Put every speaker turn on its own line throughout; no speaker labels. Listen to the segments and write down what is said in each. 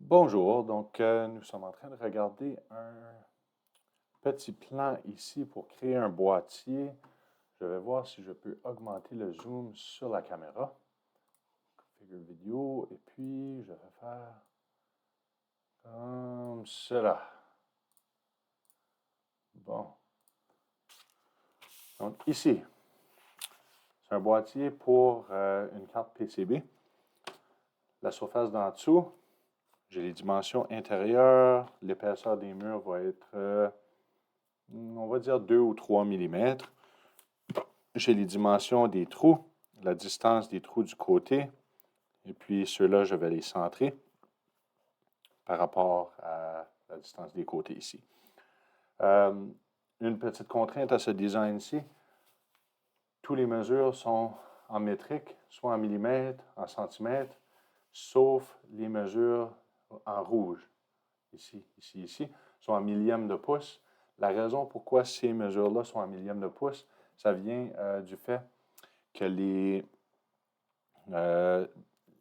Bonjour, donc nous sommes en train de regarder un petit plan ici pour créer un boîtier. Je vais voir si je peux augmenter le zoom sur la caméra. Configure vidéo, et puis je vais faire comme cela. Bon. Donc ici, c'est un boîtier pour une carte PCB. La surface d'en dessous, j'ai les dimensions intérieures. L'épaisseur des murs va être, on va dire 2 ou 3 mm. J'ai les dimensions des trous, la distance des trous du côté, et puis ceux-là, je vais les centrer par rapport à la distance des côtés ici. Une petite contrainte à ce design-ci, toutes les mesures sont en métrique, soit en millimètres, en centimètres, sauf les mesures en rouge, ici, sont en millième de pouce. La raison pourquoi ces mesures-là sont en millième de pouce, ça vient du fait que les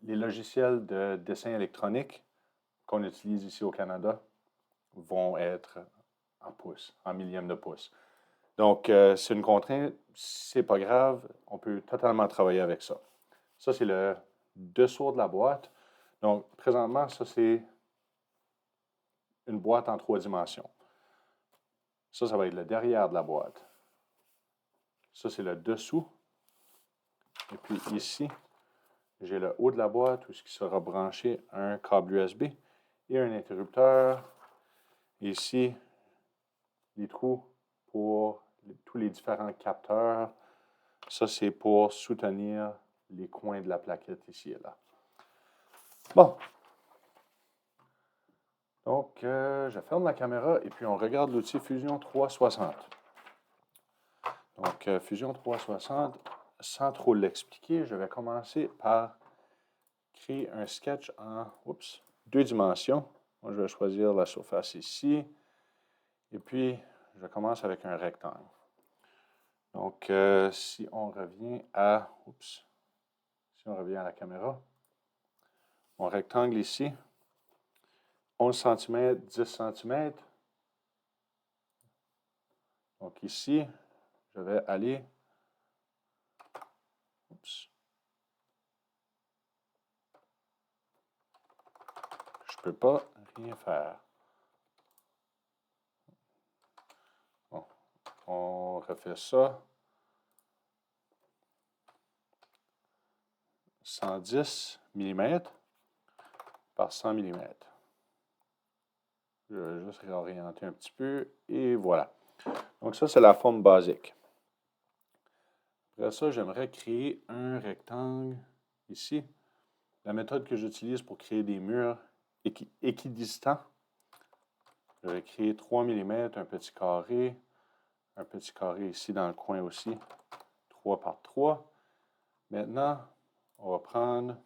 logiciels de dessin électronique qu'on utilise ici au Canada vont être en pouces, en millième de pouce. Donc, c'est une contrainte, c'est pas grave, on peut totalement travailler avec ça. Ça, c'est le dessous de la boîte. Donc, présentement, ça, c'est une boîte en 3 dimensions. Ça va être le derrière de la boîte. Ça, c'est le dessous. Et puis ici, j'ai le haut de la boîte où ce qui sera branché un câble USB et un interrupteur. Ici, les trous pour tous les différents capteurs. Ça, c'est pour soutenir les coins de la plaquette ici et là. Bon. Donc, je ferme la caméra et puis on regarde l'outil Fusion 360. Donc, Fusion 360, sans trop l'expliquer, je vais commencer par créer un sketch en 2 dimensions. Moi, je vais choisir la surface ici. Et puis, je commence avec un rectangle. Donc, si on revient à la caméra, mon rectangle ici, 11 cm, 10 cm. Donc ici, je vais aller, je ne peux pas rien faire. Bon, on refait ça. 110 mm par 100 mm. Je vais juste réorienter un petit peu et voilà. Donc ça, c'est la forme basique. Après ça, j'aimerais créer un rectangle ici. La méthode que j'utilise pour créer des murs équidistants, je vais créer 3 mm, un petit carré ici dans le coin aussi, 3 par 3. Maintenant, on va prendre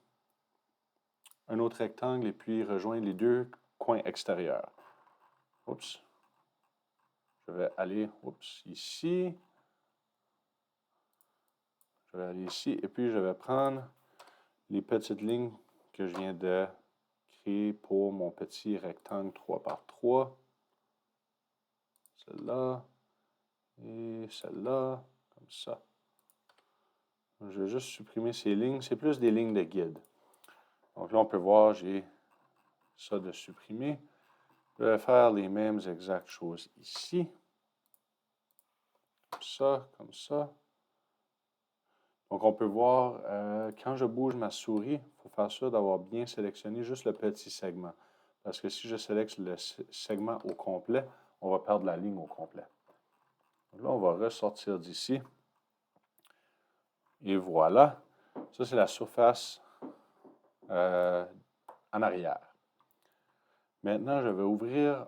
un autre rectangle et puis rejoindre les deux coins extérieurs. Oups. Je vais aller ici. Je vais aller ici et puis je vais prendre les petites lignes que je viens de créer pour mon petit rectangle 3 par 3. Celle-là et celle-là, comme ça. Je vais juste supprimer ces lignes. C'est plus des lignes de guide. Donc là, on peut voir, j'ai ça de supprimer. Je vais faire les mêmes exactes choses ici. Comme ça, comme ça. Donc, on peut voir, quand je bouge ma souris, il faut faire sûr d'avoir bien sélectionné juste le petit segment. Parce que si je sélectionne le segment au complet, on va perdre la ligne au complet. Donc là, on va ressortir d'ici. Et voilà. Ça, c'est la surface en arrière. Maintenant, je vais ouvrir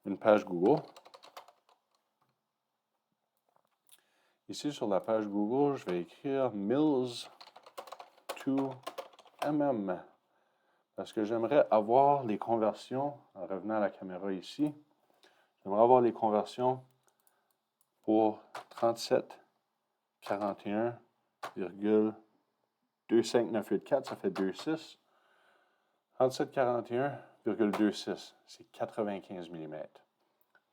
une page Google. Ici, sur la page Google, je vais écrire Mills to mm. Parce que j'aimerais avoir les conversions, en revenant à la caméra ici, j'aimerais avoir les conversions pour 37, 41,25984, ça fait 2,6. 3741,26, c'est 95 mm.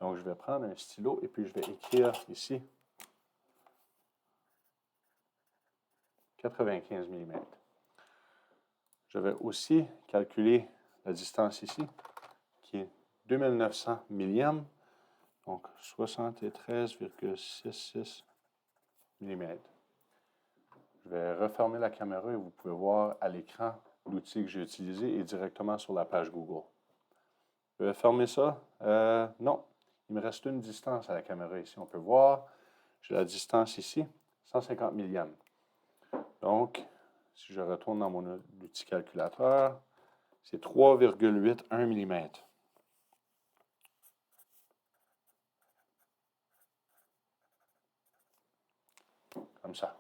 Donc, je vais prendre un stylo et puis je vais écrire ici 95 mm. Je vais aussi calculer la distance ici, qui est 2900 millièmes, donc 73,66 mm. Je vais refermer la caméra et vous pouvez voir à l'écran l'outil que j'ai utilisé est directement sur la page Google. Je vais fermer ça. Non, il me reste une distance à la caméra ici. On peut voir, j'ai la distance ici, 150 millièmes. Donc, si je retourne dans mon outil calculateur, c'est 3,81 mm. Comme ça.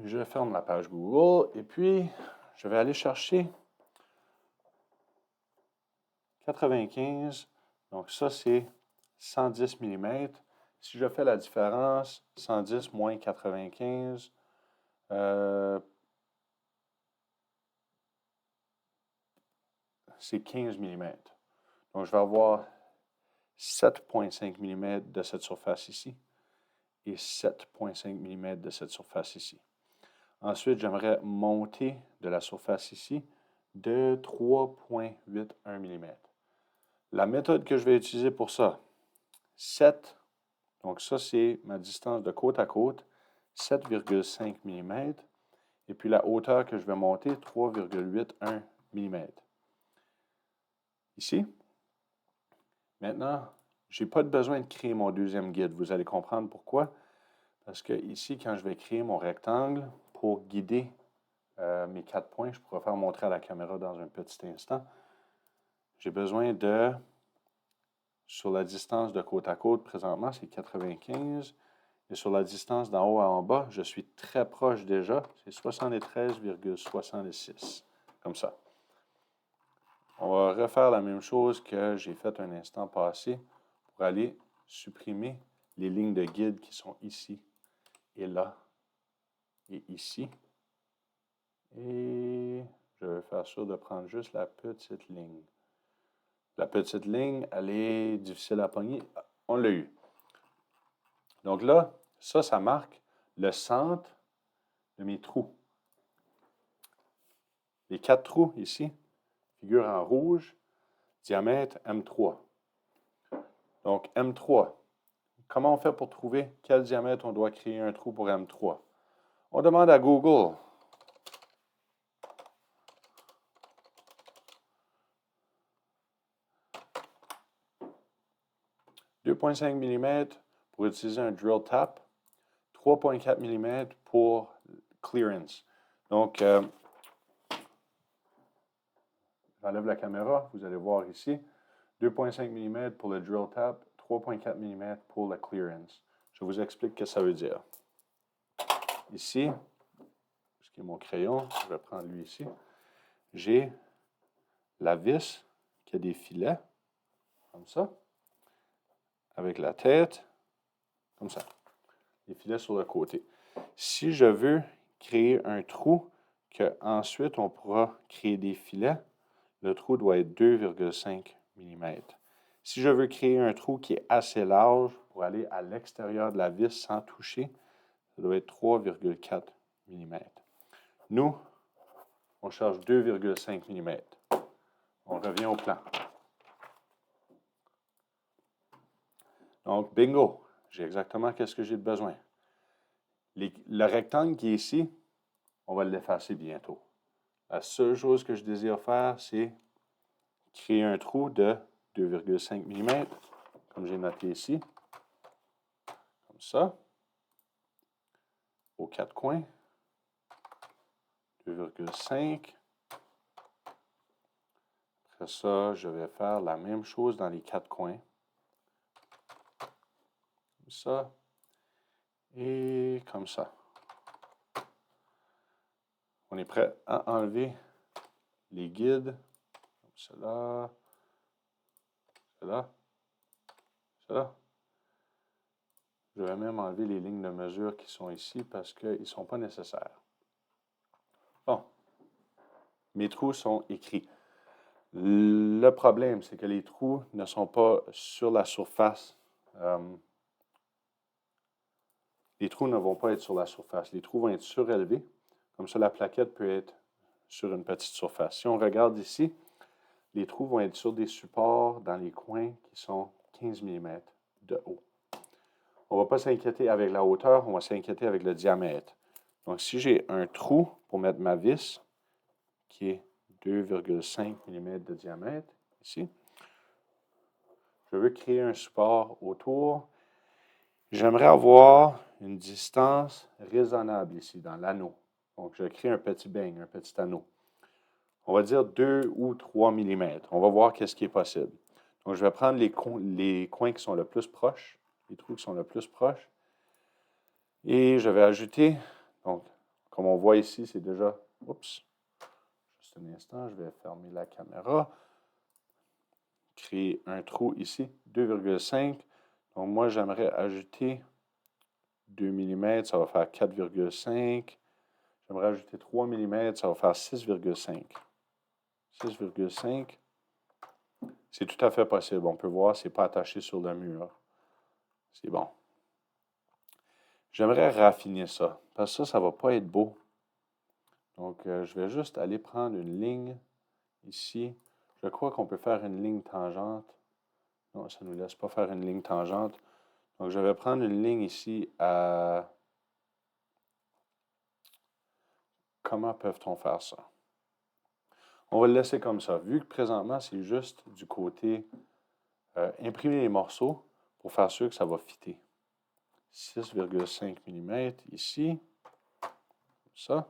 Je ferme la page Google et puis je vais aller chercher 95. Donc ça, c'est 110 mm. Si je fais la différence, 110 moins 95, c'est 15 mm. Donc je vais avoir 7,5 mm de cette surface ici et 7,5 mm de cette surface ici. Ensuite, j'aimerais monter de la surface ici de 3,81 mm. La méthode que je vais utiliser pour ça, 7, donc ça c'est ma distance de côte à côte, 7,5 mm. Et puis la hauteur que je vais monter, 3,81 mm. Ici, maintenant, je n'ai pas besoin de créer mon deuxième guide. Vous allez comprendre pourquoi. Parce que ici, quand je vais créer mon rectangle pour guider mes 4 points, je pourrais faire montrer à la caméra dans un petit instant. J'ai besoin de, sur la distance de côte à côte, présentement, c'est 95. Et sur la distance d'en haut à en bas, je suis très proche déjà, c'est 73,66. Comme ça. On va refaire la même chose que j'ai fait un instant passé pour aller supprimer les lignes de guide qui sont ici et là et ici. Et je vais faire sûr de prendre juste la petite ligne. La petite ligne, elle est difficile à pogner. On l'a eu. Donc là, ça marque le centre de mes trous. Les 4 trous ici figurent en rouge, diamètre M3. Donc M3. Comment on fait pour trouver quel diamètre on doit créer un trou pour M3? On demande à Google. « 2,5 mm pour utiliser un drill tap, 3,4 mm pour clearance. » Donc, j'enlève la caméra, vous allez voir ici. 2,5 mm pour le drill tap, 3,4 mm pour la clearance. Je vous explique ce que ça veut dire. Ici, ce qui est mon crayon, je vais prendre lui ici. J'ai la vis qui a des filets, comme ça, avec la tête, comme ça. Les filets sur le côté. Si je veux créer un trou qu'ensuite on pourra créer des filets, le trou doit être 2,5 mm. Si je veux créer un trou qui est assez large pour aller à l'extérieur de la vis sans toucher, ça doit être 3,4 mm. Nous, on cherche 2,5 mm. On revient au plan. Donc, bingo, j'ai exactement ce que j'ai besoin. Le rectangle qui est ici, on va l'effacer bientôt. La seule chose que je désire faire, c'est créer un trou de 2,5 mm, comme j'ai noté ici, comme ça, aux 4 coins, 2,5. Après ça, je vais faire la même chose dans les 4 coins, comme ça, et comme ça. On est prêt à enlever les guides, comme cela, cela, cela. Je vais même enlever les lignes de mesure qui sont ici parce qu'ils ne sont pas nécessaires. Bon, mes trous sont écrits. Le problème, c'est que les trous ne sont pas sur la surface. Les trous ne vont pas être sur la surface. Les trous vont être surélevés. Comme ça, la plaquette peut être sur une petite surface. Si on regarde ici, les trous vont être sur des supports dans les coins qui sont 15 mm de haut. On ne va pas s'inquiéter avec la hauteur, on va s'inquiéter avec le diamètre. Donc, si j'ai un trou pour mettre ma vis, qui est 2,5 mm de diamètre, ici, je veux créer un support autour. J'aimerais avoir une distance raisonnable ici, dans l'anneau. Donc, je crée un petit beigne, un petit anneau. On va dire 2 ou 3 mm. On va voir qu'est-ce qui est possible. Donc, je vais prendre les coins qui sont le plus proches, les trous qui sont le plus proches, et je vais ajouter, donc, comme on voit ici, c'est déjà, oups, juste un instant, je vais fermer la caméra, créer un trou ici, 2,5. Donc, moi, j'aimerais ajouter 2 mm, ça va faire 4,5. J'aimerais ajouter 3 mm, ça va faire 6,5. 6,5. C'est tout à fait possible. On peut voir, ce n'est pas attaché sur le mur. C'est bon. J'aimerais raffiner ça, parce que ça ne va pas être beau. Donc, je vais juste aller prendre une ligne ici. Je crois qu'on peut faire une ligne tangente. Non, ça ne nous laisse pas faire une ligne tangente. Donc, je vais prendre une ligne ici à... Comment peuvent-on faire ça? On va le laisser comme ça. Vu que présentement, c'est juste du côté imprimer les morceaux pour faire sûr que ça va fitter. 6,5 mm ici. Ça.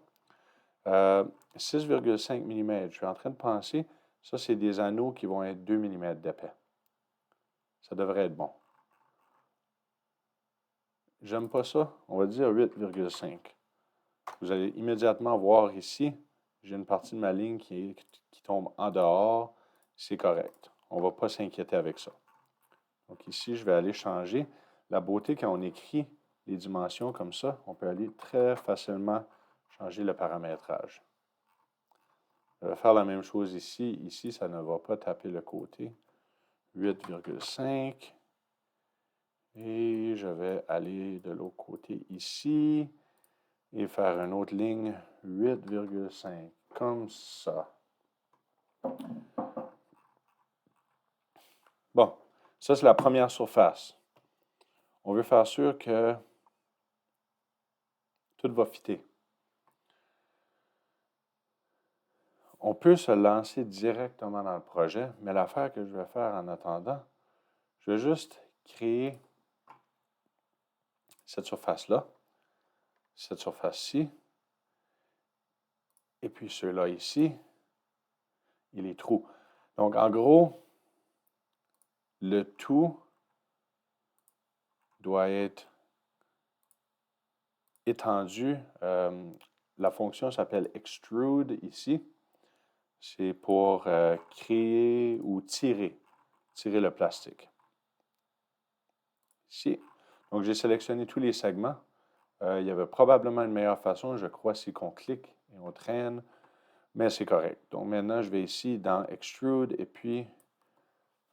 6,5 mm. Je suis en train de penser, ça, c'est des anneaux qui vont être 2 mm d'épais. Ça devrait être bon. J'aime pas ça. On va dire 8,5. Vous allez immédiatement voir ici, j'ai une partie de ma ligne qui tombe en dehors. C'est correct. On ne va pas s'inquiéter avec ça. Donc ici, je vais aller changer. La beauté, quand on écrit les dimensions comme ça, on peut aller très facilement changer le paramétrage. Je vais faire la même chose ici. Ici, ça ne va pas taper le côté. 8,5. Et je vais aller de l'autre côté ici et faire une autre ligne 8,5. Comme ça. Bon, ça c'est la première surface. On veut faire sûr que tout va fitter. On peut se lancer directement dans le projet, mais l'affaire que je vais faire en attendant, je vais juste créer cette surface-là, cette surface-ci, et puis ceux-là ici, et les trous. Donc, en gros, le tout doit être étendu. La fonction s'appelle extrude ici. C'est pour créer ou tirer le plastique. Ici. Donc, j'ai sélectionné tous les segments. Il y avait probablement une meilleure façon, je crois, c'est qu'on clique et on traîne, mais c'est correct. Donc, maintenant, je vais ici dans Extrude et puis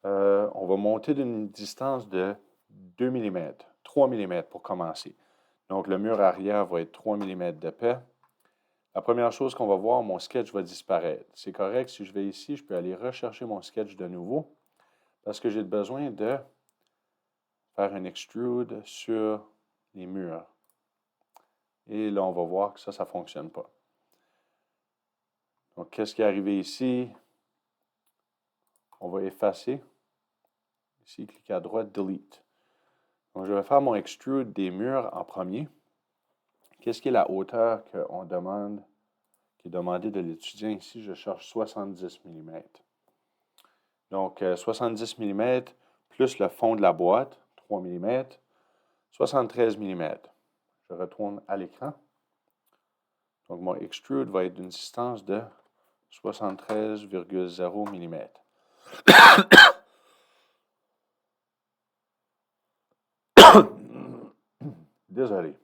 on va monter d'une distance de 2 mm, 3 mm pour commencer. Donc, le mur arrière va être 3 mm d'épais. La première chose qu'on va voir, mon sketch va disparaître. C'est correct, si je vais ici, je peux aller rechercher mon sketch de nouveau parce que j'ai besoin de faire un extrude sur les murs. Et là, on va voir que ça ne fonctionne pas. Donc, qu'est-ce qui est arrivé ici? On va effacer. Ici, cliquez à droite, Delete. Donc, je vais faire mon extrude des murs en premier. Qu'est-ce qui est la hauteur qu'on demande, qui est demandée de l'étudiant ici? Je cherche 70 mm. Donc, 70 mm plus le fond de la boîte, 3 mm, 73 mm. Je retourne à l'écran. Donc, mon extrude va être d'une distance de 73,0 mm. Désolé.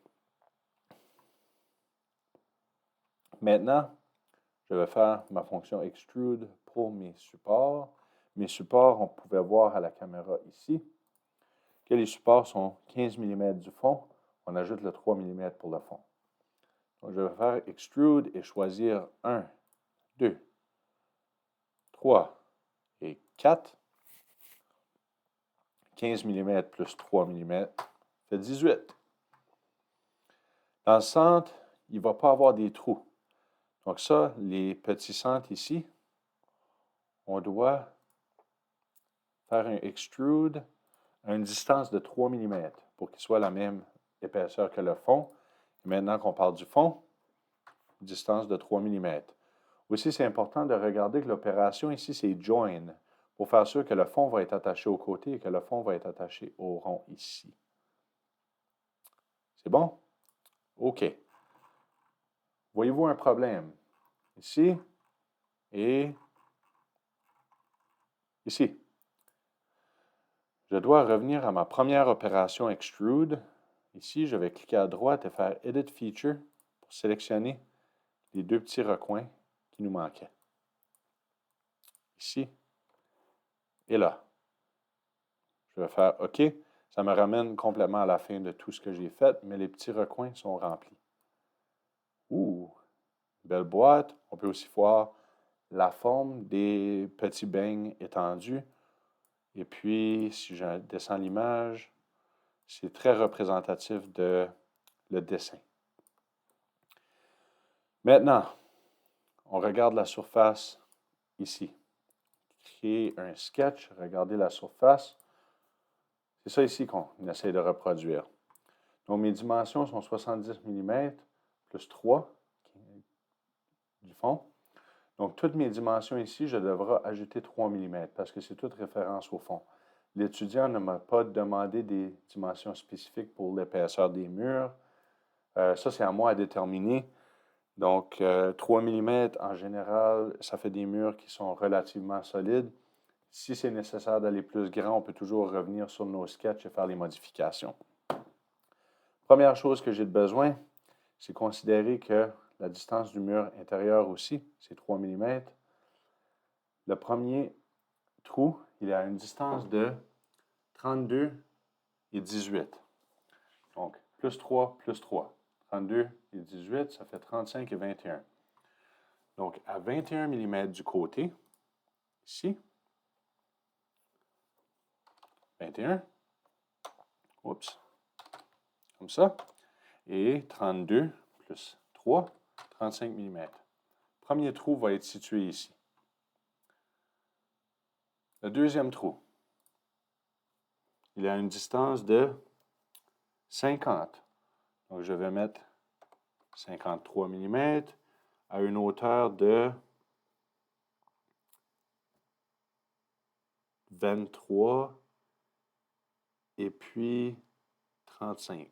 Maintenant, je vais faire ma fonction extrude pour mes supports. Mes supports, on pouvait voir à la caméra ici que les supports sont 15 mm du fond. On ajoute le 3 mm pour le fond. Donc, je vais faire extrude et choisir 1, 2, 3 et 4. 15 mm plus 3 mm fait 18. Dans le centre, il ne va pas avoir des trous. Donc ça, les petits centres ici, on doit faire un extrude à une distance de 3 mm pour qu'il soit la même épaisseur que le fond. Et maintenant qu'on parle du fond, distance de 3 mm. Aussi, c'est important de regarder que l'opération ici, c'est join, pour faire sûr que le fond va être attaché au côté et que le fond va être attaché au rond ici. C'est bon? OK. Voyez-vous un problème? Ici et ici. Je dois revenir à ma première opération extrude. Ici, je vais cliquer à droite et faire Edit Feature pour sélectionner les deux petits recoins qui nous manquaient. Ici et là. Je vais faire OK. Ça me ramène complètement à la fin de tout ce que j'ai fait, mais les petits recoins sont remplis. Ouh, belle boîte. On peut aussi voir la forme des petits beignes étendus. Et puis, si je descends l'image, c'est très représentatif de le dessin. Maintenant, on regarde la surface ici. Créer un sketch, regardez la surface. C'est ça ici qu'on essaie de reproduire. Donc, mes dimensions sont 70 mm plus 3 du fond. Donc, toutes mes dimensions ici, je devrais ajouter 3 mm parce que c'est toute référence au fond. L'étudiant ne m'a pas demandé des dimensions spécifiques pour l'épaisseur des murs. Ça, c'est à moi à déterminer. Donc, 3 mm en général, ça fait des murs qui sont relativement solides. Si c'est nécessaire d'aller plus grand, on peut toujours revenir sur nos sketchs et faire les modifications. Première chose que j'ai besoin, c'est considérer que la distance du mur intérieur aussi, c'est 3 mm. Le premier trou, il est à une distance de 32 et 18. Donc, plus 3, plus 3. 32 et 18, ça fait 35 et 21. Donc, à 21 mm du côté, ici, 21, oups, comme ça, et 32 plus 3, 35 mm. Premier trou va être situé ici. Le deuxième trou, il a une distance de 50. Donc, je vais mettre 53 mm à une hauteur de 23 et puis 35.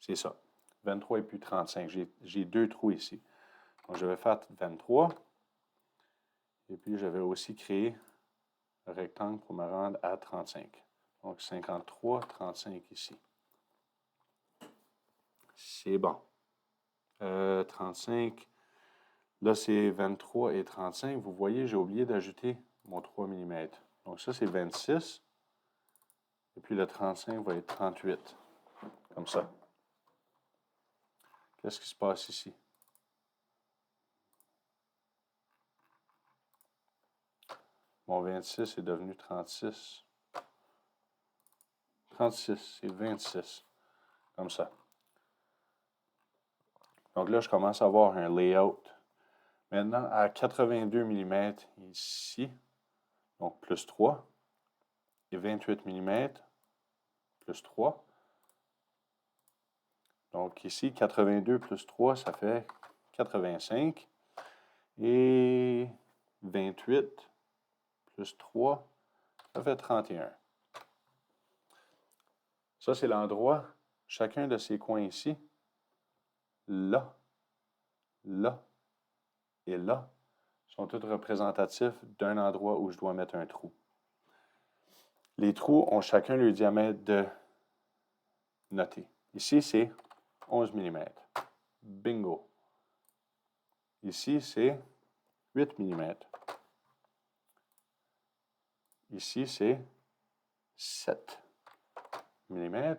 C'est ça. 23 et puis 35. J'ai deux trous ici. Donc, je vais faire 23. Et puis, je vais aussi créer un rectangle pour me rendre à 35. Donc, 53, 35 ici. C'est bon. 35. Là, c'est 23 et 35. Vous voyez, j'ai oublié d'ajouter mon 3 mm. Donc, ça, c'est 26. Et puis, le 35 va être 38. Comme ça. Qu'est-ce qui se passe ici? Mon 26 est devenu 36. 36, c'est 26. Comme ça. Donc là, je commence à avoir un layout. Maintenant, à 82 mm ici, donc plus 3, et 28 mm, plus 3. Donc ici, 82 plus 3, ça fait 85. Et 28 plus 3, ça fait 31. Ça, c'est l'endroit, chacun de ces coins ici, là, là et là, sont tous représentatifs d'un endroit où je dois mettre un trou. Les trous ont chacun le diamètre de noté. Ici, c'est 11 mm. Bingo. Ici, c'est 8 mm. Ici, c'est 7 mm.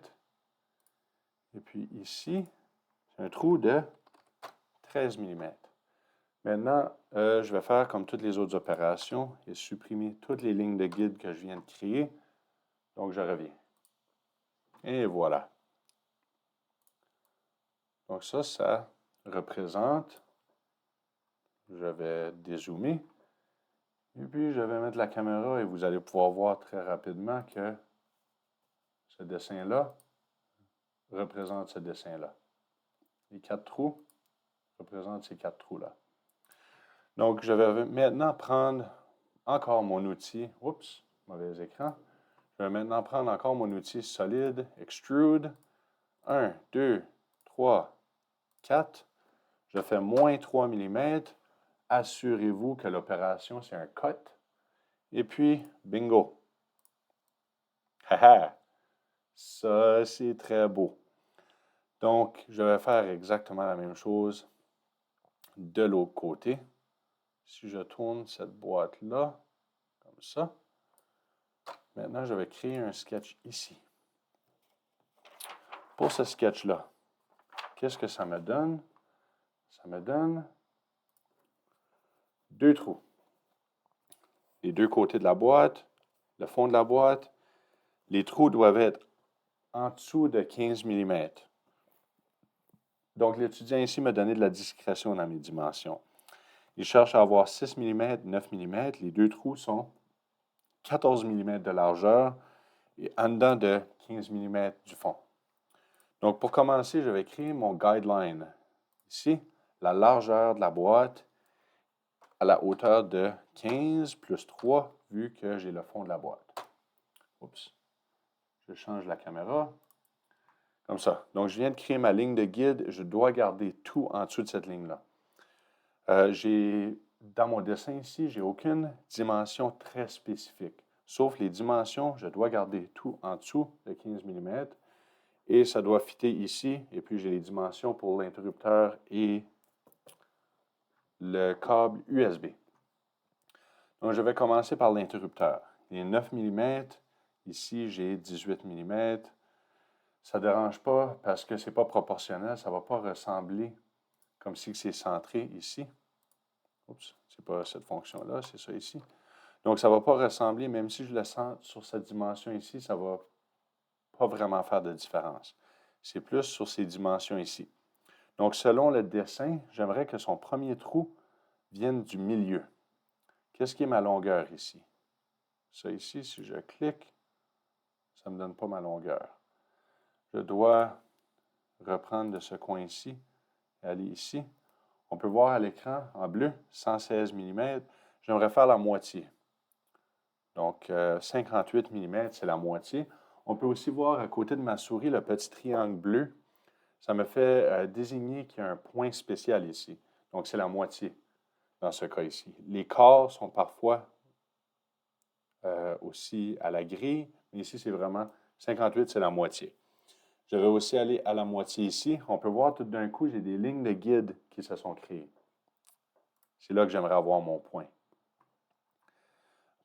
Et puis ici, c'est un trou de 13 mm. Maintenant, je vais faire comme toutes les autres opérations et supprimer toutes les lignes de guide que je viens de créer. Donc, je reviens. Et voilà. Donc ça représente, je vais dézoomer, et puis je vais mettre la caméra et vous allez pouvoir voir très rapidement que ce dessin-là représente ce dessin-là. Les 4 trous représentent ces 4 trous-là. Donc, je vais maintenant prendre encore mon outil, oups, mauvais écran. Je vais maintenant prendre encore mon outil solide, extrude, 1, 2, 3, 4. Je fais moins 3 mm. Assurez-vous que l'opération, c'est un cut. Et puis, bingo. Haha! Ça, c'est très beau. Donc, je vais faire exactement la même chose de l'autre côté. Si je tourne cette boîte-là, comme ça, maintenant, je vais créer un sketch ici. Pour ce sketch-là, qu'est-ce que ça me donne? Ça me donne 2 trous. Les 2 côtés de la boîte, le fond de la boîte. Les trous doivent être en dessous de 15 mm. Donc, l'étudiant ici m'a donné de la discrétion dans mes dimensions. Il cherche à avoir 6 mm, 9 mm. Les 2 trous sont 14 mm de largeur et en dedans de 15 mm du fond. Donc, pour commencer, je vais créer mon guideline. Ici, la largeur de la boîte à la hauteur de 15 plus 3, vu que j'ai le fond de la boîte. Oups. Je change la caméra. Comme ça. Donc, je viens de créer ma ligne de guide. Je dois garder tout en dessous de cette ligne-là. Dans mon dessin ici, je n'ai aucune dimension très spécifique. Sauf les dimensions, je dois garder tout en dessous de 15 mm. Et ça doit fitter ici. Et puis, j'ai les dimensions pour l'interrupteur et le câble USB. Donc, je vais commencer par l'interrupteur. Il est 9 mm. Ici, j'ai 18 mm. Ça ne dérange pas parce que ce n'est pas proportionnel. Ça ne va pas ressembler comme si c'est centré ici. Oups, ce n'est pas cette fonction-là, c'est ça ici. Donc, ça ne va pas ressembler, même si je le sens sur cette dimension ici, ça ne va pas vraiment faire de différence. C'est plus sur ces dimensions ici. Donc, selon le dessin, j'aimerais que son premier trou vienne du milieu. Qu'est-ce qui est ma longueur ici? Ça ici, si je clique, ça ne me donne pas ma longueur. Je dois reprendre de ce coin-ci et aller ici. On peut voir à l'écran en bleu, 116 mm. J'aimerais faire la moitié. Donc, 58 mm, c'est la moitié. On peut aussi voir à côté de ma souris le petit triangle bleu. Ça me fait désigner qu'il y a un point spécial ici. Donc, c'est la moitié dans ce cas ici. Les quarts sont parfois aussi à la grille, mais ici, c'est vraiment 58, c'est la moitié. Je vais aussi aller à la moitié ici. On peut voir tout d'un coup, j'ai des lignes de guide qui se sont créées. C'est là que j'aimerais avoir mon point.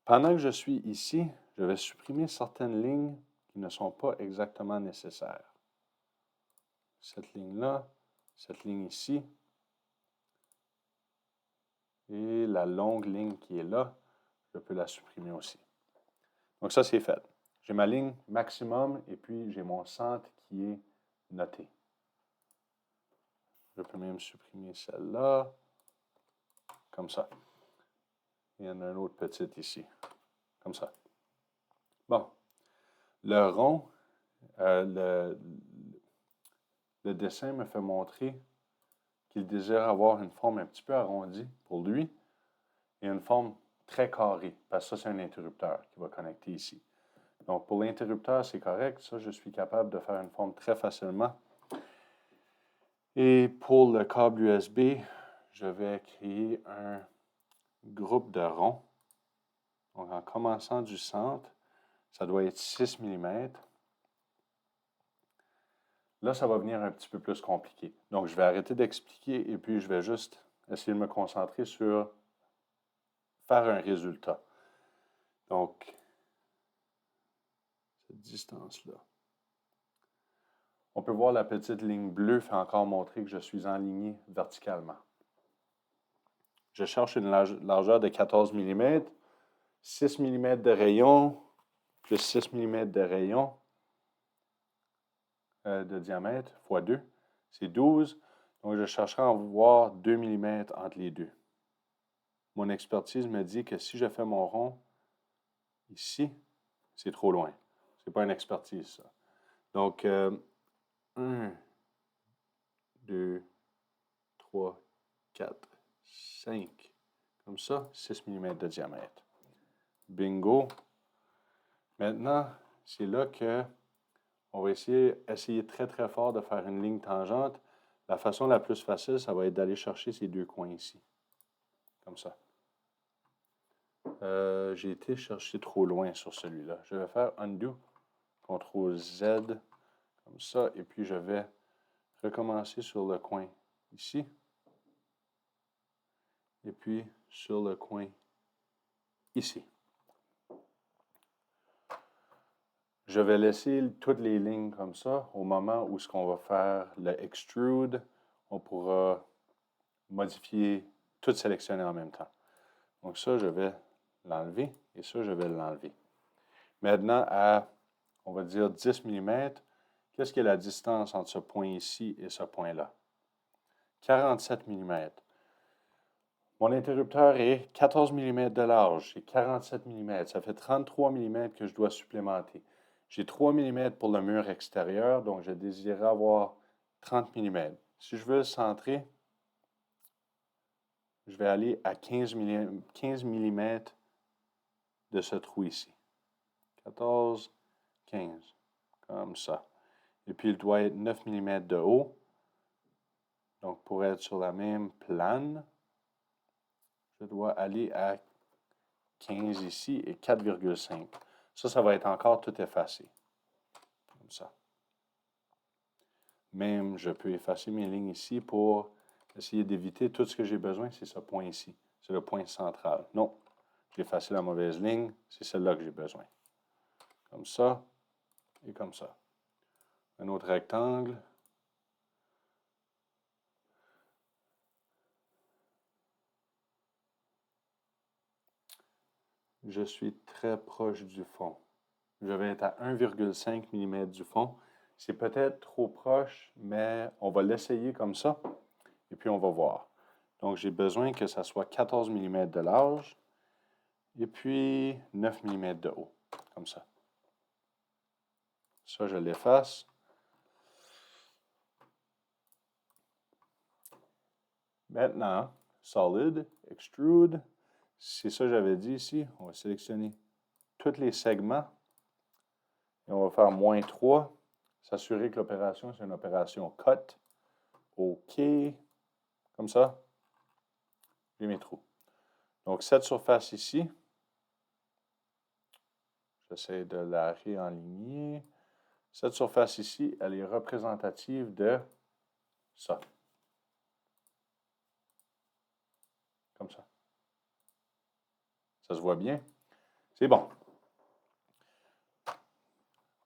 Pendant que je suis ici, je vais supprimer certaines lignes qui ne sont pas exactement nécessaires. Cette ligne-là, cette ligne ici, et la longue ligne qui est là, je peux la supprimer aussi. Donc ça, c'est fait. J'ai ma ligne maximum et puis j'ai mon centre qui est noté. Je peux même supprimer celle-là, comme ça. Il y en a une autre petite ici, comme ça. Bon, le rond, le dessin me fait montrer qu'il désire avoir une forme un petit peu arrondie pour lui et une forme très carrée, parce que ça, c'est un interrupteur qui va connecter ici. Donc, pour l'interrupteur, c'est correct. Ça, je suis capable de faire une forme très facilement. Et pour le câble USB, je vais créer un groupe de ronds. Donc, en commençant du centre, ça doit être 6 mm. Là, ça va venir un petit peu plus compliqué. Donc, je vais arrêter d'expliquer et puis je vais juste essayer de me concentrer sur faire un résultat. Donc, cette distance-là. On peut voir la petite ligne bleue fait encore montrer que je suis enligné verticalement. Je cherche une largeur de 14 mm, 6 mm de rayon, plus 6 mm de rayon de diamètre, fois 2, c'est 12. Donc, je chercherai à en voir 2 mm entre les deux. Mon expertise me dit que si je fais mon rond ici, c'est trop loin. Ce n'est pas une expertise, ça. Donc, 1, 2, 3, 4, 5. Comme ça, 6 mm de diamètre. Bingo. Maintenant, c'est là que on va essayer très très fort de faire une ligne tangente. La façon la plus facile, ça va être d'aller chercher ces deux coins ici. Comme ça. J'ai été chercher trop loin sur celui-là. Je vais faire undo, CTRL Z, comme ça, et puis je vais recommencer sur le coin ici, et puis sur le coin ici. Je vais laisser toutes les lignes comme ça. Au moment où ce qu'on va faire le extrude, on pourra modifier, tout sélectionner en même temps. Donc ça, je vais l'enlever et ça, je vais l'enlever. Maintenant, à, on va dire 10 mm, qu'est-ce que la distance entre ce point ici et ce point-là? 47 mm. Mon interrupteur est 14 mm de large et 47 mm. Ça fait 33 mm que je dois supplémenter. J'ai 3 mm pour le mur extérieur, donc je désirais avoir 30 mm. Si je veux le centrer, je vais aller à 15 mm de ce trou ici. 14, 15, comme ça. Et puis, il doit être 9 mm de haut. Donc, pour être sur la même plane, je dois aller à 15 ici et 4,5. Ça va être encore tout effacé. Comme ça. Même, je peux effacer mes lignes ici pour essayer d'éviter tout ce que j'ai besoin, c'est ce point ici. C'est le point central. Non, j'ai effacé la mauvaise ligne, c'est celle-là que j'ai besoin. Comme ça et comme ça. Un autre rectangle. Je suis très proche du fond. Je vais être à 1,5 mm du fond. C'est peut-être trop proche, mais on va l'essayer comme ça. Et puis, on va voir. Donc, j'ai besoin que ça soit 14 mm de large. Et puis, 9 mm de haut. Comme ça. Ça, je l'efface. Maintenant, Solid, Extrude. C'est ça que j'avais dit ici. On va sélectionner tous les segments. Et on va faire -3. S'assurer que l'opération, c'est une opération cut. OK. Comme ça. J'ai mes trous. Donc, cette surface ici, j'essaie de la réaligner. Cette surface ici, elle est représentative de ça. Comme ça. Ça se voit bien? C'est bon.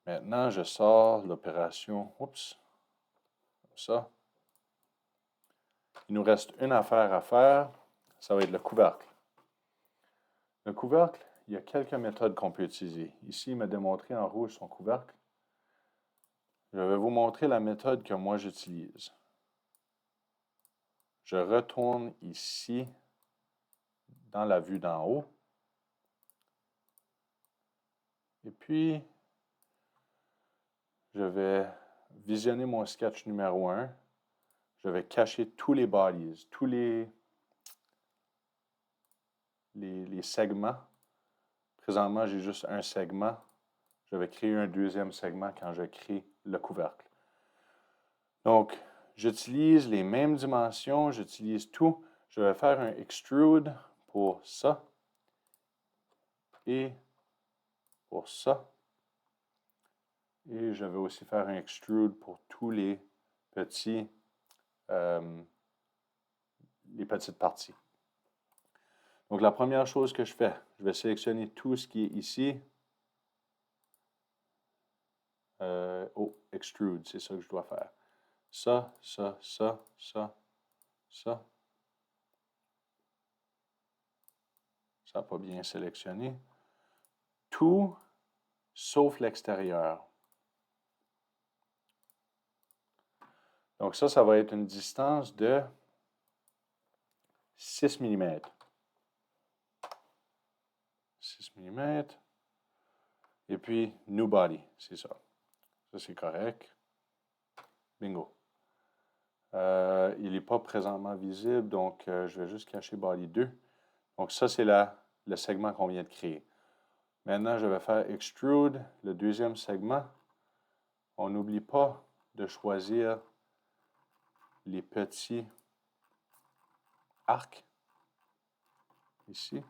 Maintenant, je sors l'opération. Oups. Comme ça. Il nous reste une affaire à faire. Ça va être le couvercle. Le couvercle, il y a quelques méthodes qu'on peut utiliser. Ici, il m'a démontré en rouge son couvercle. Je vais vous montrer la méthode que moi j'utilise. Je retourne ici dans la vue d'en haut. Et puis, je vais visionner mon sketch numéro 1. Je vais cacher tous les bodies, tous les segments. Présentement, j'ai juste un segment. Je vais créer un deuxième segment quand je crée le couvercle. Donc, j'utilise les mêmes dimensions, j'utilise tout. Je vais faire un extrude pour ça et pour ça. Et je vais aussi faire un extrude pour tous les petites parties. Donc, la première chose que je fais, je vais sélectionner tout ce qui est ici. Extrude, c'est ça que je dois faire. Ça. Ça n'a pas bien sélectionné. Tout sauf l'extérieur. Donc ça va être une distance de 6 mm. 6 mm. Et puis, new body, c'est ça. Ça, c'est correct. Bingo. Il n'est pas présentement visible, donc je vais juste cacher body 2. Donc ça, c'est le segment qu'on vient de créer. Maintenant, je vais faire extrude, le deuxième segment. On n'oublie pas de choisir les petits arcs. Ici, il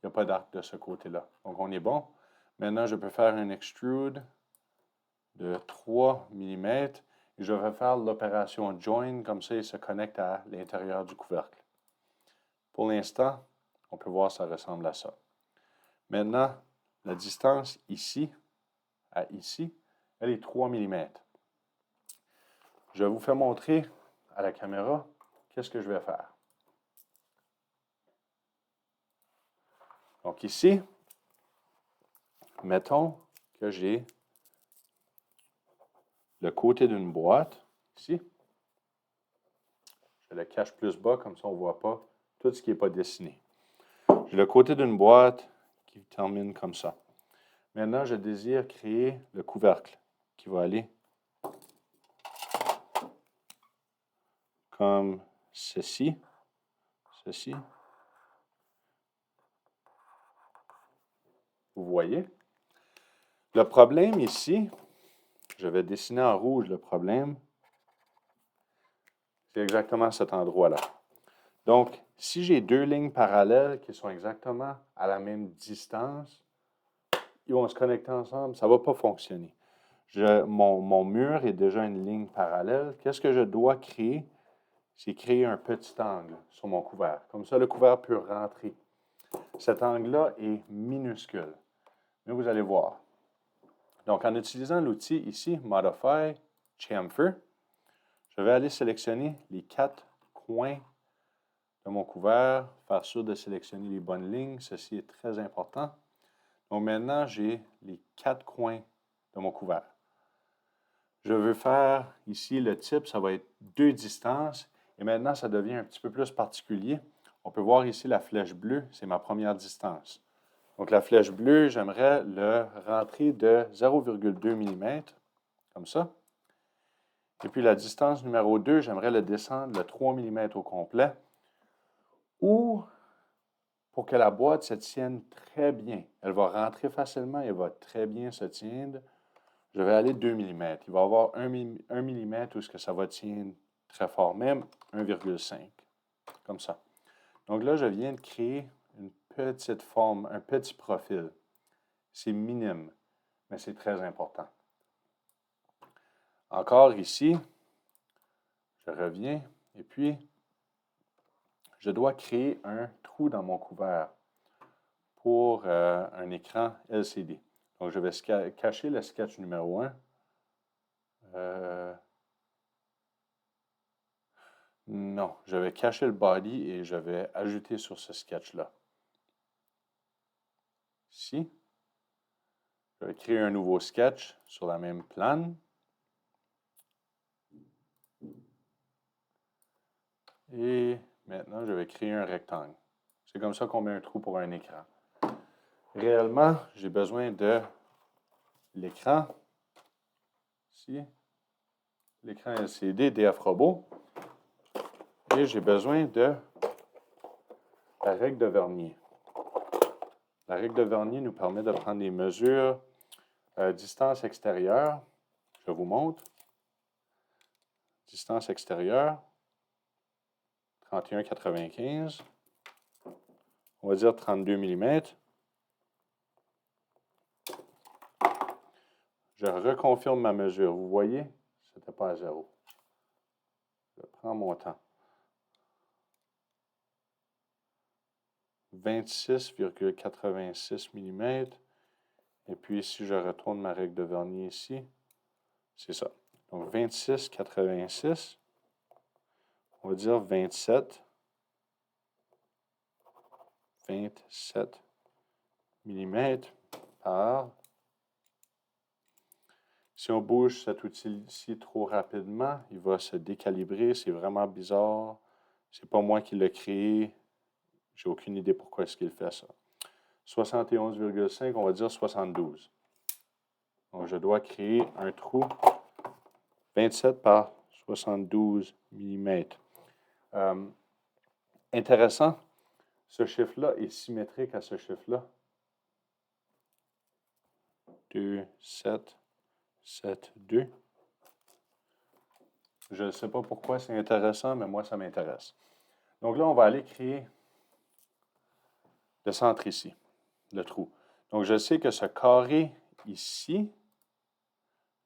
n'y a pas d'arc de ce côté-là. Donc, on est bon. Maintenant, je peux faire un extrude de 3 mm. Et je vais faire l'opération join, comme ça, il se connecte à l'intérieur du couvercle. Pour l'instant, on peut voir que ça ressemble à ça. Maintenant, la distance ici à ici, elle est 3 mm. Je vais vous faire montrer à la caméra qu'est-ce que je vais faire. Donc ici, mettons que j'ai le côté d'une boîte, ici. Je le cache plus bas, comme ça on ne voit pas tout ce qui n'est pas dessiné. J'ai le côté d'une boîte qui termine comme ça. Maintenant, je désire créer le couvercle qui va aller comme ceci. Ceci. Vous voyez? Le problème ici, je vais dessiner en rouge le problème. C'est exactement cet endroit-là. Donc, si j'ai deux lignes parallèles qui sont exactement à la même distance, ils vont se connecter ensemble, ça ne va pas fonctionner. Mon mur est déjà une ligne parallèle. Qu'est-ce que je dois créer? C'est créer un petit angle sur mon couvert. Comme ça, le couvert peut rentrer. Cet angle-là est minuscule. Mais vous allez voir. Donc, en utilisant l'outil ici, Modify, Chamfer, je vais aller sélectionner les 4 coins de mon couvert, faire sûr de sélectionner les bonnes lignes. Ceci est très important. Donc, maintenant, j'ai les 4 coins de mon couvert. Je veux faire ici le type, ça va être 2 distances. Et maintenant, ça devient un petit peu plus particulier. On peut voir ici la flèche bleue, c'est ma première distance. Donc, la flèche bleue, j'aimerais le rentrer de 0,2 mm, comme ça. Et puis, la distance numéro 2, j'aimerais le descendre de 3 mm au complet. Ou, pour que la boîte se tienne très bien, elle va rentrer facilement et va très bien se tiendre, je vais aller 2 mm. Il va y avoir 1 mm où ça va tenir très fort, même 1,5, comme ça. Donc là, je viens de créer une petite forme, un petit profil. C'est minime, mais c'est très important. Encore ici, je reviens et puis je dois créer un trou dans mon couvert pour un écran LCD. Donc, je vais cacher le sketch numéro 1. Non, je vais cacher le body et je vais ajouter sur ce sketch-là. Ici, je vais créer un nouveau sketch sur la même plane. Et maintenant, je vais créer un rectangle. C'est comme ça qu'on met un trou pour un écran. Réellement, j'ai besoin de l'écran. Ici, l'écran LCD DF Robot. Et j'ai besoin de la règle de vernier. La règle de vernier nous permet de prendre des mesures distance extérieure. Je vous montre. Distance extérieure, 31,95. On va dire 32 mm. Je reconfirme ma mesure. Vous voyez, ce n'était pas à 0. Je prends mon temps. 26,86 mm. Et puis, si je retourne ma règle de vernier ici, c'est ça. Donc, 26,86. On va dire 27 mm par. Si on bouge cet outil-ci trop rapidement, il va se décalibrer. C'est vraiment bizarre. C'est pas moi qui l'ai créé. J'ai aucune idée pourquoi est-ce qu'il fait ça. 71,5, on va dire 72. Donc, je dois créer un trou 27 par 72 mm. Intéressant, ce chiffre-là est symétrique à ce chiffre-là. 2, 7, 7, 2. Je ne sais pas pourquoi c'est intéressant, mais moi, ça m'intéresse. Donc là, on va aller créer le centre ici, le trou. Donc, je sais que ce carré ici,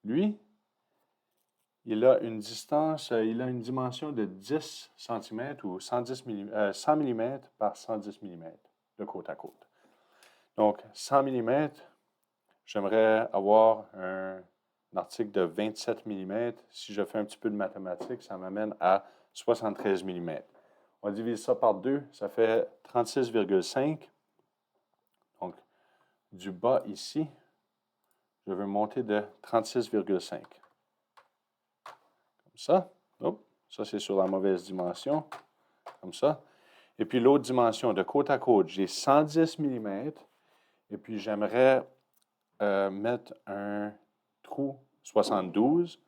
lui, il a une distance, il a une dimension de 10 cm ou 100 mm par 110 mm de côte à côte. Donc, 100 mm, j'aimerais avoir un article de 27 mm. Si je fais un petit peu de mathématiques, ça m'amène à 73 mm. On divise ça par 2, ça fait 36,5. Donc, du bas ici, je veux monter de 36,5. Comme ça. Hop, ça, c'est sur la mauvaise dimension. Comme ça. Et puis, l'autre dimension, de côte à côte, j'ai 110 mm. Et puis, j'aimerais mettre un trou 72.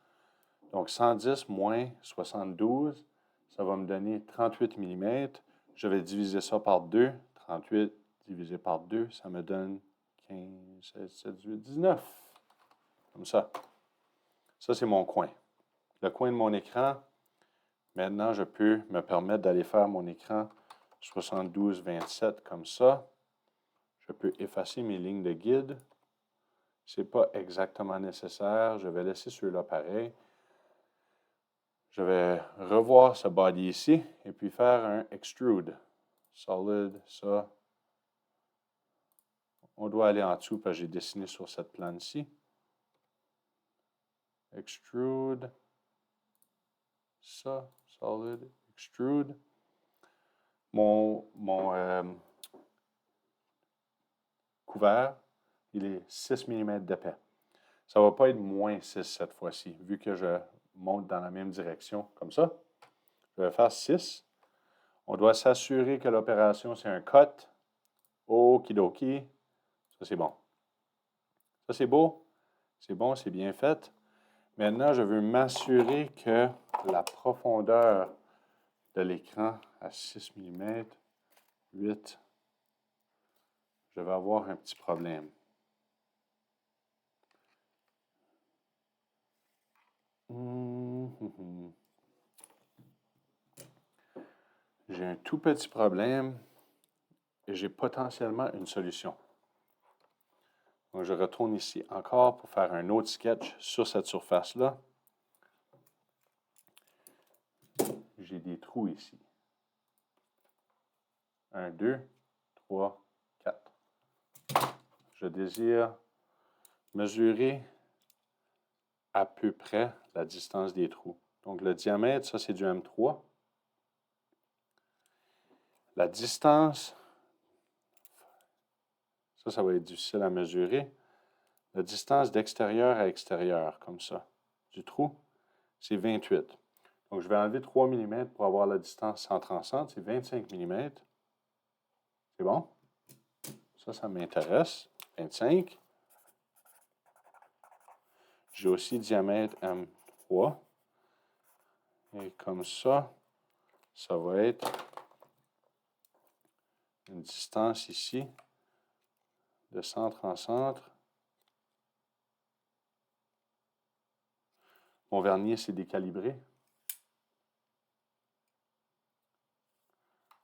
Donc, 110 moins 72, ça va me donner 38 mm. Je vais diviser ça par 2. 38 divisé par 2, ça me donne 15, 16, 17, 18, 19. Comme ça. Ça, c'est mon coin. Le coin de mon écran. Maintenant, je peux me permettre d'aller faire mon écran 72-27 comme ça. Je peux effacer mes lignes de guide. Ce n'est pas exactement nécessaire. Je vais laisser ceux-là pareil. Je vais revoir ce body ici et puis faire un extrude. Solid, ça. On doit aller en dessous parce que j'ai dessiné sur cette plane-ci. Extrude. Ça, solid, extrude. Mon couvert, il est 6 mm d'épais. Ça ne va pas être moins 6 cette fois-ci, vu que je monte dans la même direction, comme ça. Je vais faire 6. On doit s'assurer que l'opération, c'est un cut. Okidoki. Ça, c'est bon. Ça, c'est beau. C'est bon, c'est bien fait. Maintenant, je veux m'assurer que la profondeur de l'écran à 6 mm, 8, je vais avoir un petit problème. J'ai un tout petit problème et j'ai potentiellement une solution. Donc, je retourne ici encore pour faire un autre sketch sur cette surface-là. J'ai des trous ici. 1, 2, 3, 4. Je désire mesurer à peu près la distance des trous. Donc, le diamètre, ça, c'est du M3. La distance, ça va être difficile à mesurer. La distance d'extérieur à extérieur, comme ça, du trou, c'est 28. Donc, je vais enlever 3 mm pour avoir la distance centre-en-centre. C'est 25 mm. C'est bon? Ça m'intéresse. 25. J'ai aussi diamètre M3. Et comme ça va être une distance ici de centre en centre. Mon vernier s'est décalibré.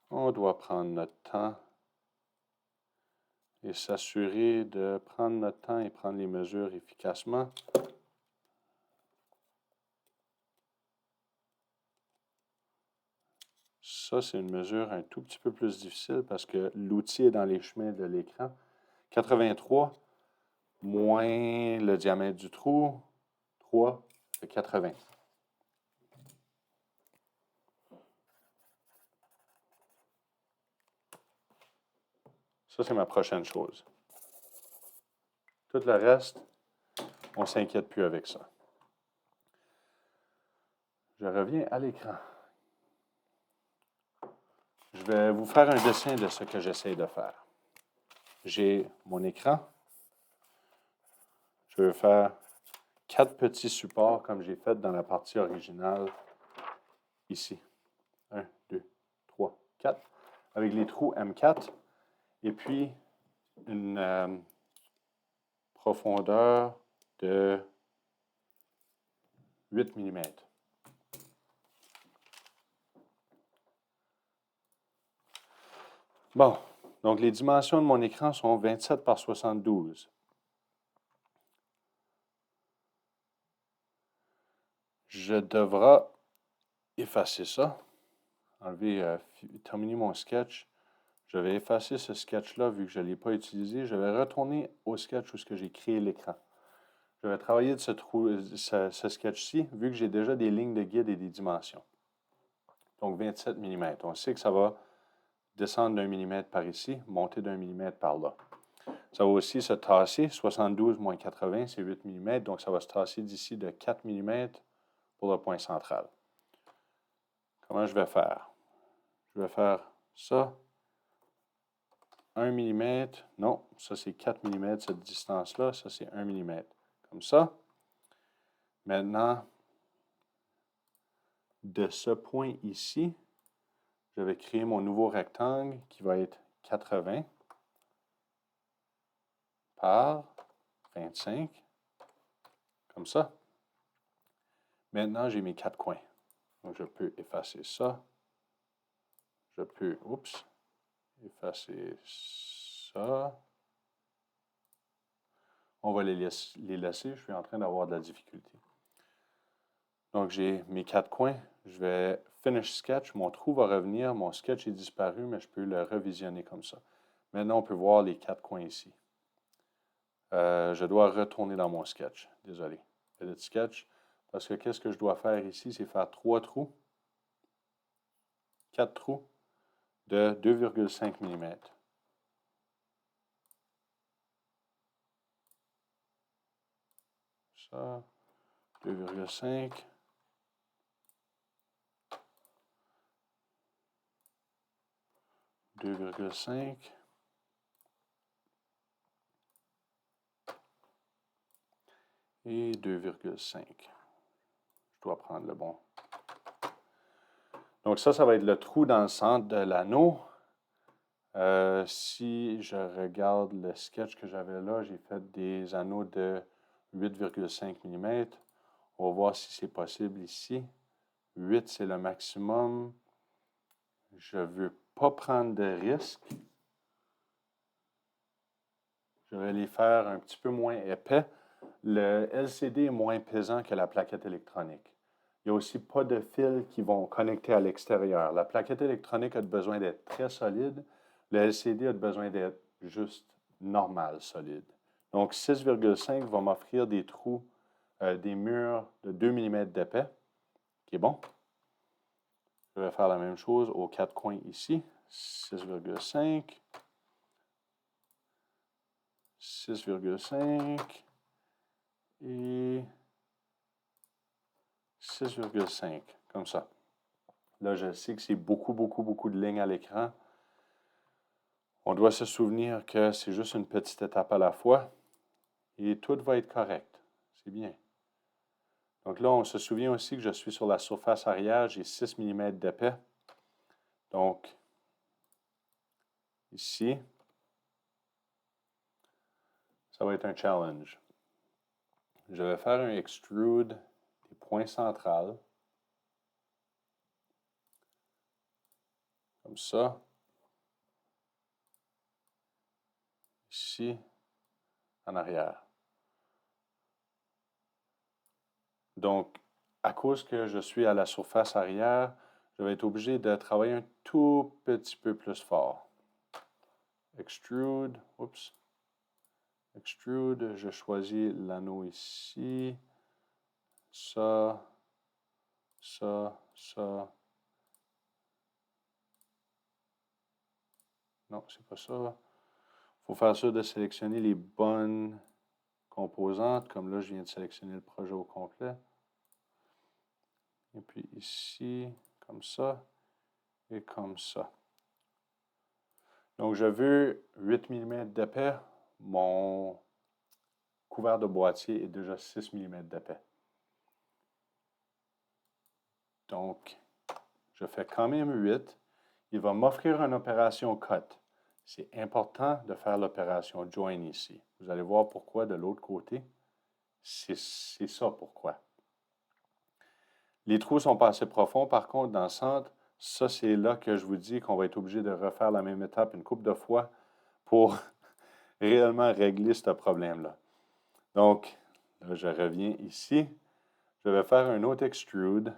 On doit prendre notre temps et s'assurer de prendre notre temps et prendre les mesures efficacement. Ça, c'est une mesure un tout petit peu plus difficile parce que l'outil est dans les chemins de l'écran. 83 moins le diamètre du trou, 3, fait 80. Ça, c'est ma prochaine chose. Tout le reste, on ne s'inquiète plus avec ça. Je reviens à l'écran. Je vais vous faire un dessin de ce que j'essaie de faire. J'ai mon écran. Je vais faire 4 petits supports comme j'ai fait dans la partie originale ici. 1, 2, 3, 4. Avec les trous M4 et puis une profondeur de 8 mm. Bon, donc les dimensions de mon écran sont 27 par 72. Je devrais effacer ça, terminer mon sketch. Je vais effacer ce sketch-là vu que je ne l'ai pas utilisé. Je vais retourner au sketch où j'ai créé l'écran. Je vais travailler de ce sketch-ci vu que j'ai déjà des lignes de guide et des dimensions. Donc 27 mm. On sait que ça va descendre d'un millimètre par ici, monter d'un millimètre par là. Ça va aussi se tasser. 72 moins 80, c'est 8 mm. Donc ça va se tasser d'ici de 4 mm pour le point central. Comment je vais faire? Je vais faire ça. 1 mm. Non, ça c'est 4 mm, cette distance-là. Ça c'est 1 mm. Comme ça. Maintenant, de ce point ici, je vais créer mon nouveau rectangle qui va être 80 par 25. Comme ça. Maintenant, j'ai mes 4 coins. Donc, je peux effacer ça. Je peux, effacer ça. On va les laisser. Je suis en train d'avoir de la difficulté. Donc, j'ai mes 4 coins. Je vais finish sketch. Mon trou va revenir. Mon sketch est disparu, mais je peux le revisionner comme ça. Maintenant, on peut voir les 4 coins ici. Je dois retourner dans mon sketch. Désolé. Edit sketch. Parce que qu'est-ce que je dois faire ici? C'est faire 3 trous. 4 trous de 2,5 mm. Ça, 2,5. 2,5. Et 2,5. Je dois prendre le bon. Donc ça va être le trou dans le centre de l'anneau. Si je regarde le sketch que j'avais là, j'ai fait des anneaux de 8,5 mm. On va voir si c'est possible ici. 8, c'est le maximum. Je ne veux pas prendre de risque. Je vais les faire un petit peu moins épais. Le LCD est moins pesant que la plaquette électronique. Il n'y a aussi pas de fils qui vont connecter à l'extérieur. La plaquette électronique a besoin d'être très solide. Le LCD a besoin d'être juste normal, solide. Donc 6,5 va m'offrir des trous, des murs de 2 mm d'épais, qui est bon. Je vais faire la même chose aux 4 coins ici. 6,5. 6,5 et 6,5, comme ça. Là, je sais que c'est beaucoup de lignes à l'écran. On doit se souvenir que c'est juste une petite étape à la fois et tout va être correct. C'est bien. Donc là, on se souvient aussi que je suis sur la surface arrière, j'ai 6 mm d'épais. Donc, ici, ça va être un challenge. Je vais faire un extrude des points centrales. Comme ça. Ici, en arrière. Donc, à cause que je suis à la surface arrière, je vais être obligé de travailler un tout petit peu plus fort. Extrude, oups. Extrude, je choisis l'anneau ici. Ça, ça. Non, c'est pas ça. Il faut faire sûr de sélectionner les bonnes composantes, comme là, je viens de sélectionner le projet au complet. Et puis ici, comme ça, et comme ça. Donc, je veux 8 mm d'épais. Mon couvert de boîtier est déjà 6 mm d'épais. Donc, je fais quand même 8. Il va m'offrir une opération cut. C'est important de faire l'opération join ici. Vous allez voir pourquoi de l'autre côté. C'est ça pourquoi. Les trous sont pas assez profonds. Par contre, dans le centre, ça, c'est là que je vous dis qu'on va être obligé de refaire la même étape une couple de fois pour réellement régler ce problème-là. Donc, là, je reviens ici. Je vais faire un autre extrude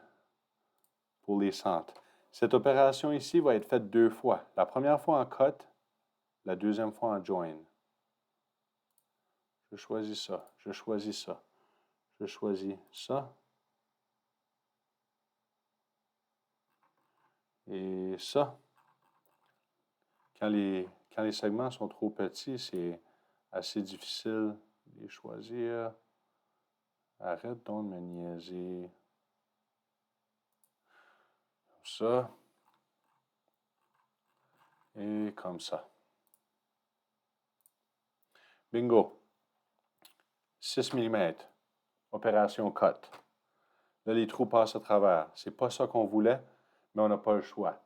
pour les centres. Cette opération ici va être faite 2 fois. La première fois en cut, la deuxième fois en join. Je choisis ça, je choisis ça, je choisis ça. Et ça. Quand les segments sont trop petits, c'est assez difficile de les choisir. Arrête donc de me niaiser. Comme ça. Et comme ça. Bingo. 6 mm. Opération cut. Là, les trous passent à travers. C'est pas ça qu'on voulait, mais on n'a pas le choix.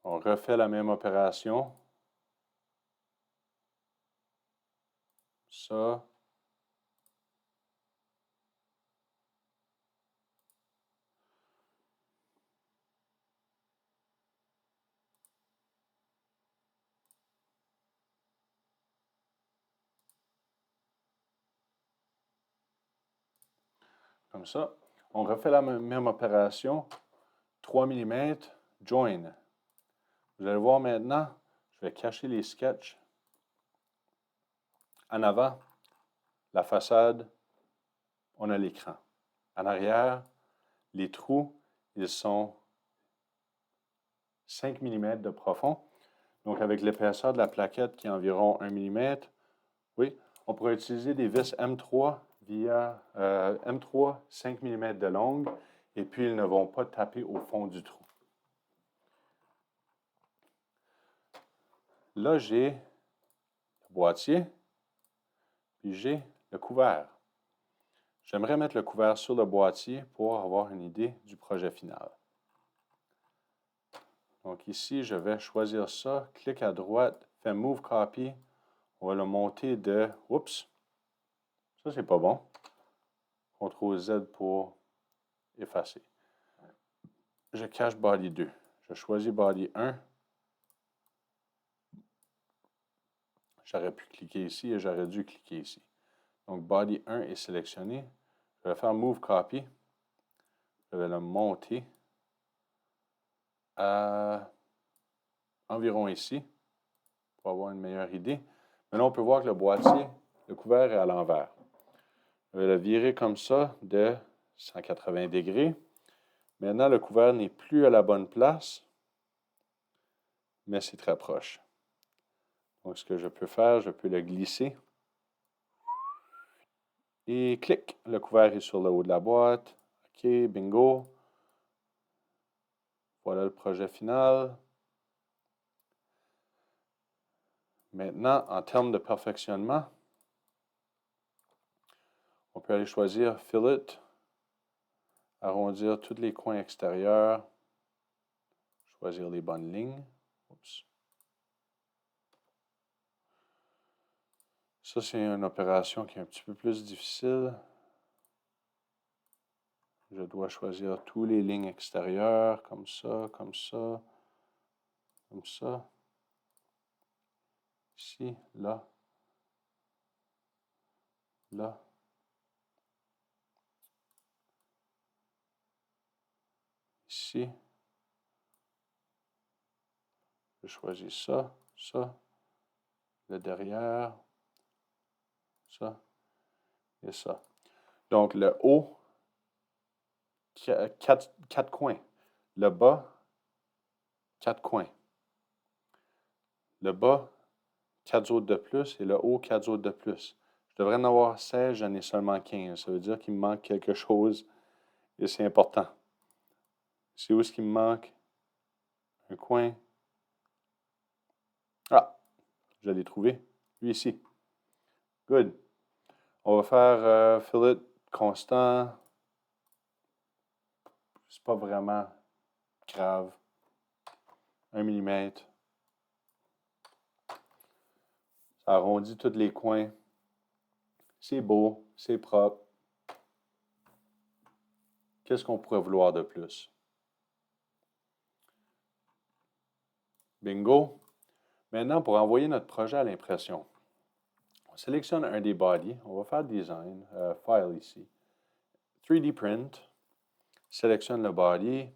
On refait la même opération. Ça. Comme ça. On refait la même opération. 3 mm, join. Vous allez voir maintenant, je vais cacher les sketchs. En avant, la façade, on a l'écran. En arrière, les trous, ils sont 5 mm de profond. Donc, avec l'épaisseur de la plaquette qui est environ 1 mm, oui, on pourrait utiliser des vis M3 via M3 5 mm de longue et puis ils ne vont pas taper au fond du trou. Là, j'ai le boîtier, puis j'ai le couvert. J'aimerais mettre le couvert sur le boîtier pour avoir une idée du projet final. Donc ici, je vais choisir ça, clic à droite, fais Move Copy. On va le monter de... Oups! Ça, c'est pas bon. CTRL Z pour effacer. Je cache Body 2. Je choisis Body 1. J'aurais pu cliquer ici et j'aurais dû cliquer ici. Donc, Body 1 est sélectionné. Je vais faire Move Copy. Je vais le monter à environ ici pour avoir une meilleure idée. Maintenant, on peut voir que le boîtier, le couvert est à l'envers. Je vais le virer comme ça de 180 degrés. Maintenant, le couvert n'est plus à la bonne place, mais c'est très proche. Donc, ce que je peux faire, je peux le glisser. Et clic, le couvert est sur le haut de la boîte. OK, bingo. Voilà le projet final. Maintenant, en termes de perfectionnement, on peut aller choisir Fillet, arrondir tous les coins extérieurs, choisir les bonnes lignes. Oups. Ça, c'est une opération qui est un petit peu plus difficile. Je dois choisir toutes les lignes extérieures, comme ça, comme ça, comme ça. Ici, là, là. Ici. Je choisis ça, ça, le derrière, ça et ça. Donc, le haut, 4 coins. Le bas, 4 coins. Le bas, 4 autres de plus et le haut, 4 autres de plus. Je devrais en avoir 16, j'en ai seulement 15. Ça veut dire qu'il me manque quelque chose et c'est important. C'est où est-ce qu'il me manque? Un coin. Ah, je l'ai trouvé. Lui ici. Good. On va faire fillet constant. C'est pas vraiment grave. 1 mm. Ça arrondit tous les coins. C'est beau, c'est propre. Qu'est-ce qu'on pourrait vouloir de plus? Bingo. Maintenant, pour envoyer notre projet à l'impression, on sélectionne un des bodies. On va faire Design, File ici. 3D Print. Sélectionne le body.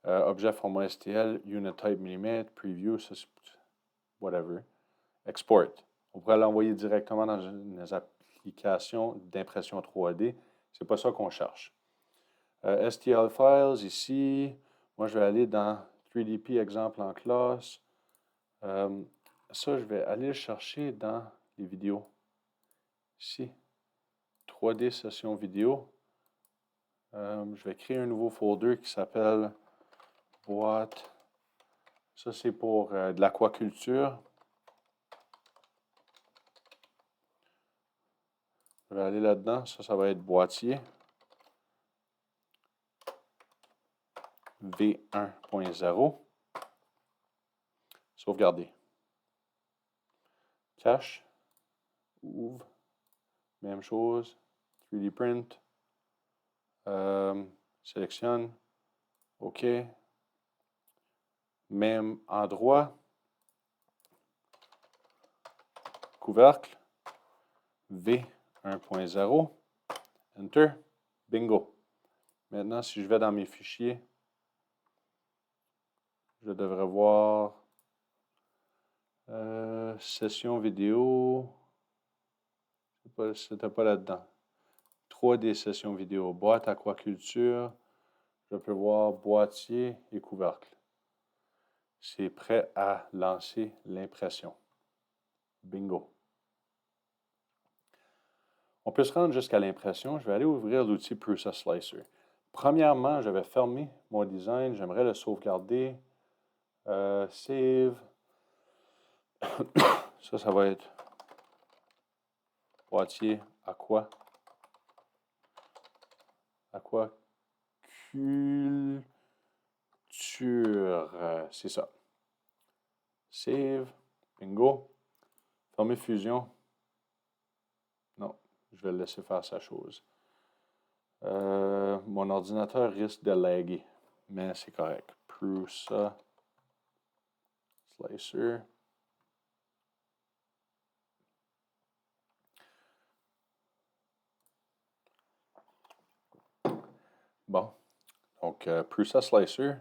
Objet format STL, Unit Type mm, Preview, whatever. Export. On pourrait l'envoyer directement dans une application d'impression 3D. C'est pas ça qu'on cherche. STL Files ici. Moi, je vais aller dans 3DP exemple en classe. Ça, je vais aller le chercher dans les vidéos. Ici. 3D session vidéo. Je vais créer un nouveau folder qui s'appelle boîte. Ça, c'est pour de l'aquaculture. Je vais aller là-dedans. Ça va être boîtier. V1.0. Sauvegarder. Cache. Ouvre. Même chose. 3D print. Sélectionne. OK. Même endroit. Couvercle. V1.0. Enter. Bingo. Maintenant, si je vais dans mes fichiers, je devrais voir session vidéo. C'était pas là-dedans. 3D session vidéo. Boîte aquaculture. Je peux voir boîtier et couvercle. C'est prêt à lancer l'impression. Bingo. On peut se rendre jusqu'à l'impression. Je vais aller ouvrir l'outil Prusa Slicer. Premièrement, je vais fermer mon design. J'aimerais le sauvegarder. Save. Ça va être boîtier aquaculture. C'est ça. Save. Bingo. Fermer Fusion. Non, je vais le laisser faire sa chose. Mon ordinateur risque de laguer, mais c'est correct. Prusa Slicer. Bon, donc Prusa Slicer,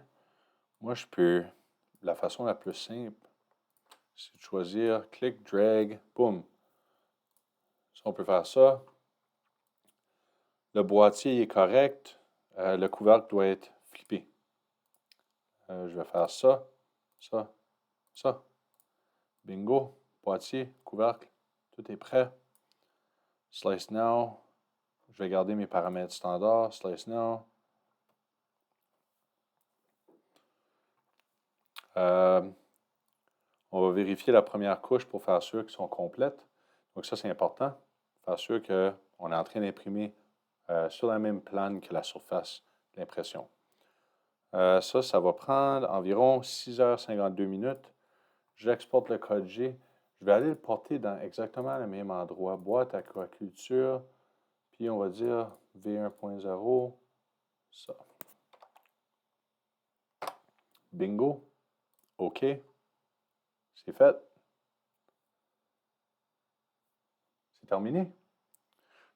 moi je peux, la façon la plus simple, c'est de choisir clic, drag, boum. Ça, on peut faire ça. Le boîtier est correct. Le couvercle doit être flippé. Je vais faire ça, ça, ça. Bingo. Boîtier, couvercle, tout est prêt. Slice now. Je vais garder mes paramètres standards. Slice now. On va vérifier la première couche pour faire sûr qu'elles sont complètes. Donc ça, c'est important. Faire sûr qu'on est en train d'imprimer sur la même plane que la surface de l'impression. Ça va prendre environ 6h52 minutes. J'exporte le code G. Je vais aller le porter dans exactement le même endroit. Boîte aquaculture. Puis on va dire V1.0. Ça. Bingo. OK. C'est fait. C'est terminé.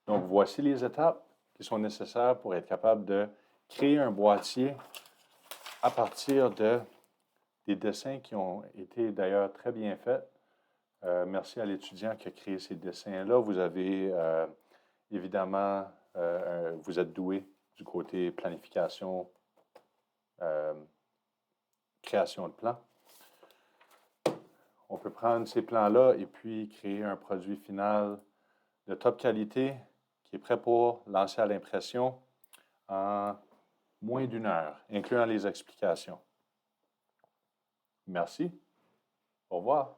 Donc, voici les étapes qui sont nécessaires pour être capable de créer un boîtier à partir de des dessins qui ont été d'ailleurs très bien faits. Merci à l'étudiant qui a créé ces dessins-là. Vous avez évidemment, vous êtes doué du côté planification, création de plans. On peut prendre ces plans-là et puis créer un produit final de top qualité qui est prêt pour lancer à l'impression en moins d'1 heure, incluant les explications. Merci. Au revoir.